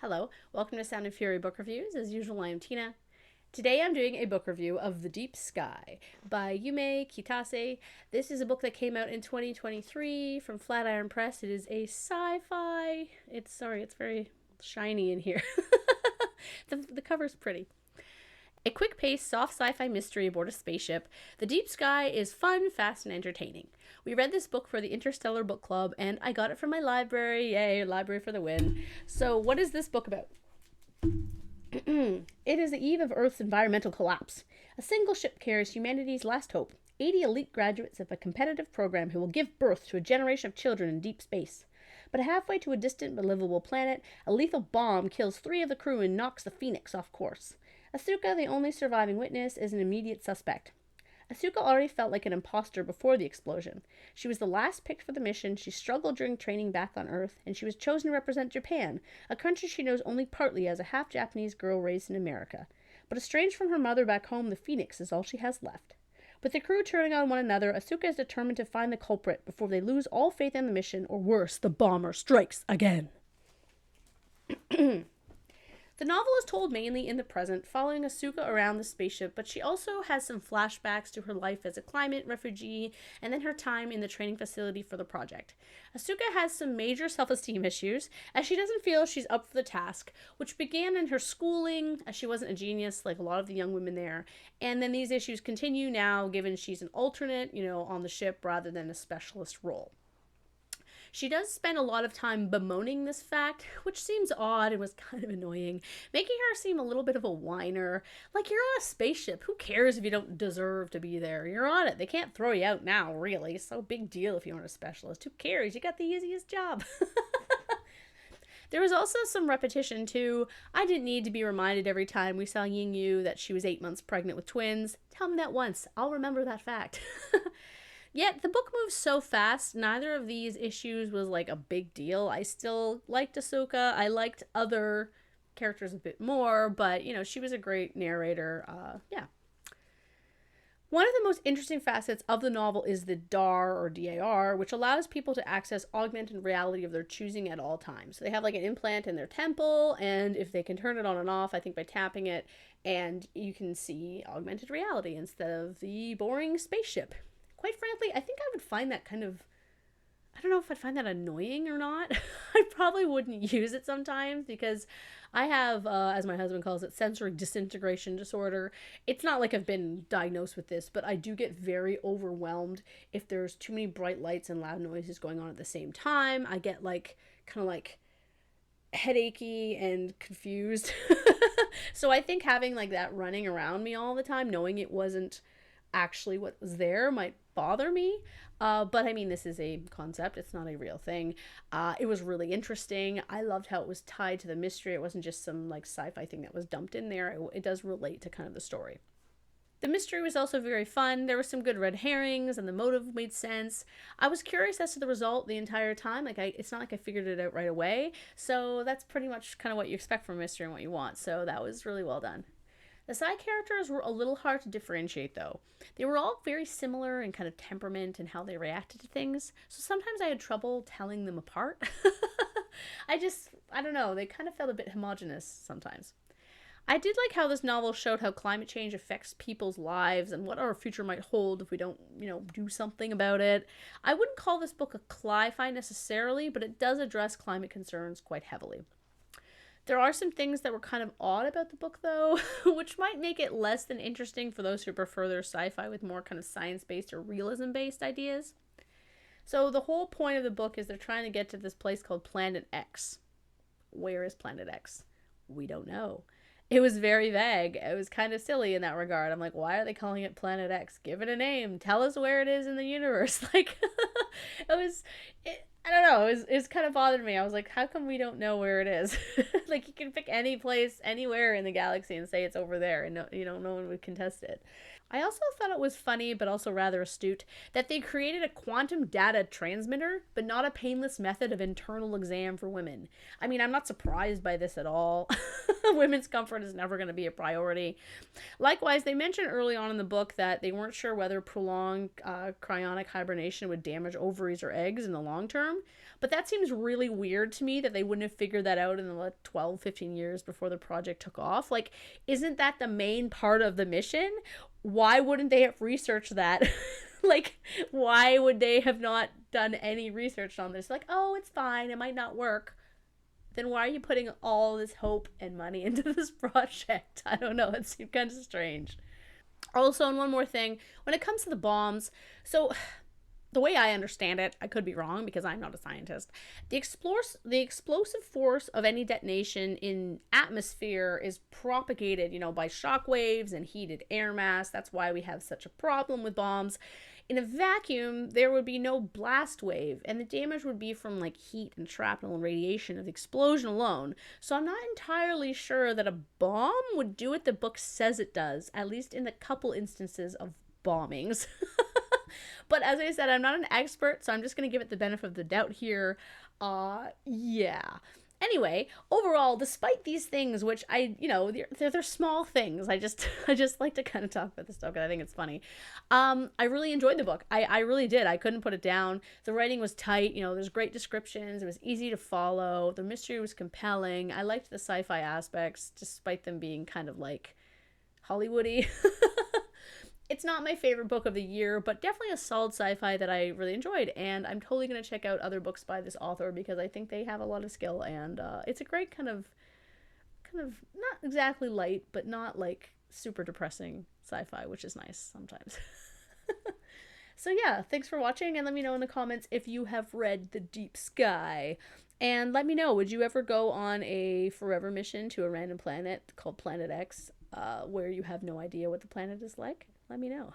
Hello, welcome to Sound and Fury Book Reviews. As usual, I am Tina. Today I'm doing a book review of The Deep Sky by Yume Kitase. This is a book that came out in 2023 from Flatiron Press. It is a sci-fi. It's very shiny in here. The cover's pretty. A quick-paced, soft sci-fi mystery aboard a spaceship, The Deep Sky is fun, fast, and entertaining. We read this book for the Interstellar Book Club, and I got it from my library. Yay, library for the win. So what is this book about? It is the eve of Earth's environmental collapse. A single ship carries humanity's last hope, 80 elite graduates of a competitive program who will give birth to a generation of children in deep space. But halfway to a distant but livable planet, a lethal bomb kills 3 of the crew and knocks the Phoenix off course. Asuka, the only surviving witness, is an immediate suspect. Asuka already felt like an imposter before the explosion. She was the last picked for the mission, she struggled during training back on Earth, and she was chosen to represent Japan, a country she knows only partly as a half-Japanese girl raised in America. But estranged from her mother back home, the Phoenix is all she has left. With the crew turning on one another, Asuka is determined to find the culprit before they lose all faith in the mission, or worse, the bomber strikes again. The novel is told mainly in the present, following Asuka around the spaceship, but she also has some flashbacks to her life as a climate refugee and then her time in the training facility for the project. Asuka has some major self-esteem issues, as she doesn't feel she's up for the task, which began in her schooling, as she wasn't a genius like a lot of the young women there, and then these issues continue now given she's an alternate, on the ship rather than a specialist role. She does spend a lot of time bemoaning this fact, which seems odd and was kind of annoying, making her seem a little bit of a whiner. Like, you're on a spaceship. Who cares if you don't deserve to be there? You're on it. They can't throw you out now, really. So big deal if you aren't a specialist. Who cares? You got the easiest job. There was also some repetition, too. I didn't need to be reminded every time we saw Ying Yu that she was 8 months pregnant with twins. Tell me that once. I'll remember that fact. Yet, the book moves so fast, neither of these issues was like a big deal. I still liked Ahsoka. I liked other characters a bit more, but, she was a great narrator. Yeah. One of the most interesting facets of the novel is the DAR, or DAR, which allows people to access augmented reality of their choosing at all times. So they have like an implant in their temple, and if they can turn it on and off, I think by tapping it, and you can see augmented reality instead of the boring spaceship. Quite frankly, I think I would find that I don't know if I'd find that annoying or not. I probably wouldn't use it sometimes because I have, as my husband calls it, sensory disintegration disorder. It's not like I've been diagnosed with this, but I do get very overwhelmed if there's too many bright lights and loud noises going on at the same time. I get kind of headachy and confused. So I think having that running around me all the time, knowing it wasn't actually what was there, might bother me. But I mean, this is a concept. It's not a real thing. It was really interesting. I loved how it was tied to the mystery. It wasn't just some sci-fi thing that was dumped in there. It does relate to kind of the story. The mystery was also very fun. There were some good red herrings and the motive made sense. I was curious as to the result the entire time. It's not like I figured it out right away. So that's pretty much kind of what you expect from a mystery and what you want. So that was really well done. The side characters were a little hard to differentiate, though. They were all very similar in kind of temperament and how they reacted to things, so sometimes I had trouble telling them apart. I don't know, they kind of felt a bit homogenous sometimes. I did like how this novel showed how climate change affects people's lives and what our future might hold if we don't, do something about it. I wouldn't call this book a cli-fi necessarily, but it does address climate concerns quite heavily. There are some things that were kind of odd about the book, though, which might make it less than interesting for those who prefer their sci-fi with more kind of science-based or realism-based ideas. So the whole point of the book is they're trying to get to this place called Planet X. Where is Planet X? We don't know. It was very vague. It was kind of silly in that regard. I'm like, why are they calling it Planet X? Give it a name. Tell us where it is in the universe. I don't know. It's kind of bothered me. I was like, how come we don't know where it is? You can pick any place, anywhere in the galaxy and say it's over there, and no one would contest it. I also thought it was funny, but also rather astute, that they created a quantum data transmitter, but not a painless method of internal exam for women. I mean, I'm not surprised by this at all. Women's comfort is never going to be a priority. Likewise, they mentioned early on in the book that they weren't sure whether prolonged cryonic hibernation would damage ovaries or eggs in the long term. But that seems really weird to me that they wouldn't have figured that out in the 12, 15 years before the project took off. Like, isn't that the main part of the mission? Why wouldn't they have researched that? Like, why would they have not done any research on this? Like, oh, it's fine, it might not work. Then why are you putting all this hope and money into this project? I don't know. It seemed kind of strange. Also, and one more thing, when it comes to the bombs, so the way I understand it, I could be wrong because I'm not a scientist. The explosive force of any detonation in atmosphere is propagated, by shock waves and heated air mass. That's why we have such a problem with bombs. In a vacuum, there would be no blast wave, and the damage would be from like heat and shrapnel and radiation of the explosion alone. So I'm not entirely sure that a bomb would do what the book says it does, at least in the couple instances of bombings. But as I said, I'm not an expert, so I'm just going to give it the benefit of the doubt here. Yeah. Anyway, overall, despite these things, which they're small things. I just like to kind of talk about this stuff because I think it's funny. I really enjoyed the book. I really did. I couldn't put it down. The writing was tight. There's great descriptions. It was easy to follow. The mystery was compelling. I liked the sci-fi aspects, despite them being kind of like Hollywoody. It's not my favorite book of the year, but definitely a solid sci-fi that I really enjoyed. And I'm totally going to check out other books by this author because I think they have a lot of skill. And it's a great kind of not exactly light, but not like super depressing sci-fi, which is nice sometimes. So yeah, thanks for watching, and let me know in the comments if you have read The Deep Sky. And let me know, would you ever go on a forever mission to a random planet called Planet X, where you have no idea what the planet is like? Let me know.